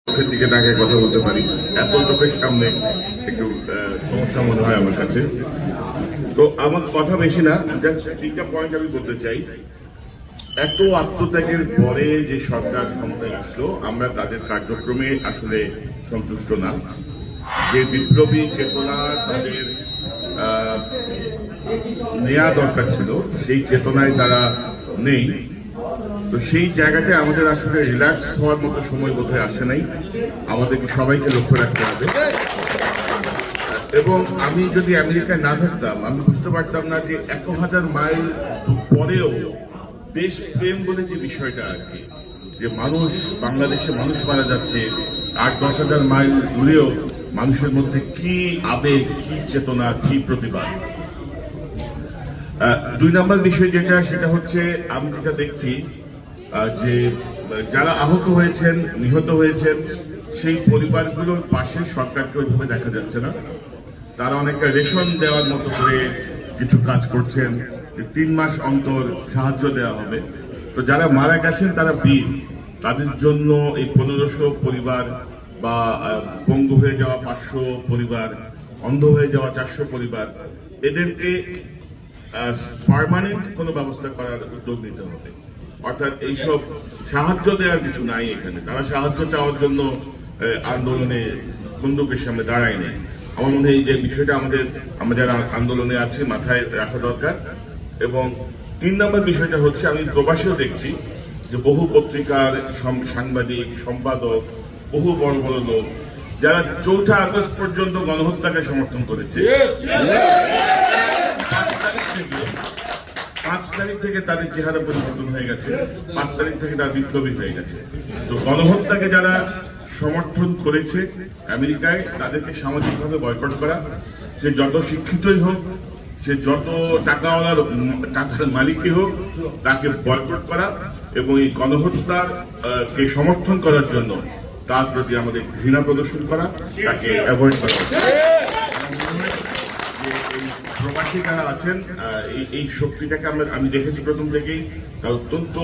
চোখের দিকে তাকে কথা বলতে পারি, এত চোখের সামনে একটু সমস্যা মনে হয় আমার কাছে। তো আমার কথা বেশি না, জাস্ট তিনটা পয়েন্ট আমি বলতে চাই। এত আত্মত্যাগের পরে যে সরকার ক্ষমতায় আসলো, আমরা তাদের কার্যক্রমে আসলে সন্তুষ্ট না। যে বিপ্লবী চেতনা তাদের নেওয়া দরকার ছিল, সেই চেতনায় তারা নেই। তো সেই জায়গাতে আমাদের আসলে রিল্যাক্স হওয়ার মতো সময় বোধহয় আসে নাই। আমাদেরকে সবাইকে লক্ষ্য রাখতে হবে। এবং আমি যদি আমেরিকায় না থাকতাম, আমি বুঝতে পারতাম না যে 1,000 মাইল পরেও দেশ প্রেম বলে যে বিষয়টা আর কি, যে মানুষ, বাংলাদেশে মানুষ মারা যাচ্ছে, 8-10 হাজার মাইল দূরেও মানুষের মধ্যে কি আবেগ, কি চেতনা, কি প্রতিবাদ। 2 নম্বর বিষয় যেটা, সেটা হচ্ছে আমি যেটা দেখছি যে যারা আহত হয়েছেন, নিহত হয়েছেন, সেই পরিবারগুলোর পাশে সরকারকে ওইভাবে দেখা যাচ্ছে না। তারা অনেকটা রেশন দেওয়ার মতো করে কিছু কাজ করছেন, যে 3 মাস অন্তর সাহায্য দেওয়া হবে। তো যারা মারা গেছেন তারা বীর, তাদের জন্য এই 1500 পরিবার বা পঙ্গু হয়ে যাওয়া 500 পরিবার, অন্ধ হয়ে যাওয়া 400 পরিবার, এদেরকে পার্মানেন্ট কোনো ব্যবস্থা করার উদ্যোগ নিতে হবে। অর্থাৎ এইসব সাহায্য দেওয়ার কিছু নাই এখানে। তারা সাহায্য চাওয়ার জন্য আন্দোলনে বন্দুকের সামনে দাঁড়ায় নেই। আমার মনে হয় এই যে বিষয়টা আমরা যারা আন্দোলনে আছে মাথায় রাখা দরকার। এবং 3 নম্বর বিষয়টা হচ্ছে, আমি প্রবাসেও দেখছি যে বহু পত্রিকার সাংবাদিক, সম্পাদক, বহু বড় বড় লোক যারা 4 আগস্ট পর্যন্ত গণহত্যাকে সমর্থন করেছে, 5 তারিখ থেকে তাদের চেহারা পরিবর্তন হয়ে গেছে, 5 তারিখ থেকে তারা বিপ্লবী হয়ে গেছে। তো গণহত্যাকে যারা সমর্থন করেছে আমেরিকায়, তাদেরকে সামাজিকভাবে বয়কট করা, সে যত শিক্ষিতই হোক, সে যত টাকার মালিকই হোক, তাকে বয়কট করা এবং এই গণহত্যার কে সমর্থন করার জন্য তার প্রতি আমাদের ঘৃণা প্রদর্শন করা, তাকে অ্যাভয়েড করা। প্রবাসী যারা আছেন, এই শক্তিটাকে আমি দেখেছি প্রথম থেকেই, তারা অত্যন্ত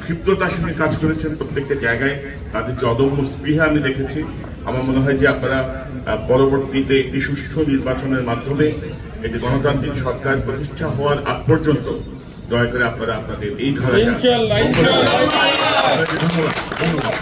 ক্ষিপ্রতার সঙ্গে কাজ করেছেন প্রত্যেকটা জায়গায়। তাদের যে অদম্য স্পৃহা আমি দেখেছি। আমার মনে হয় যে আপনারা পরবর্তীতে একটি সুষ্ঠু নির্বাচনের মাধ্যমে এটি গণতান্ত্রিক সরকার প্রতিষ্ঠা হওয়ার আগ পর্যন্ত দয়া করে আপনারা আপনাদের এই ধারাটা। ধন্যবাদ।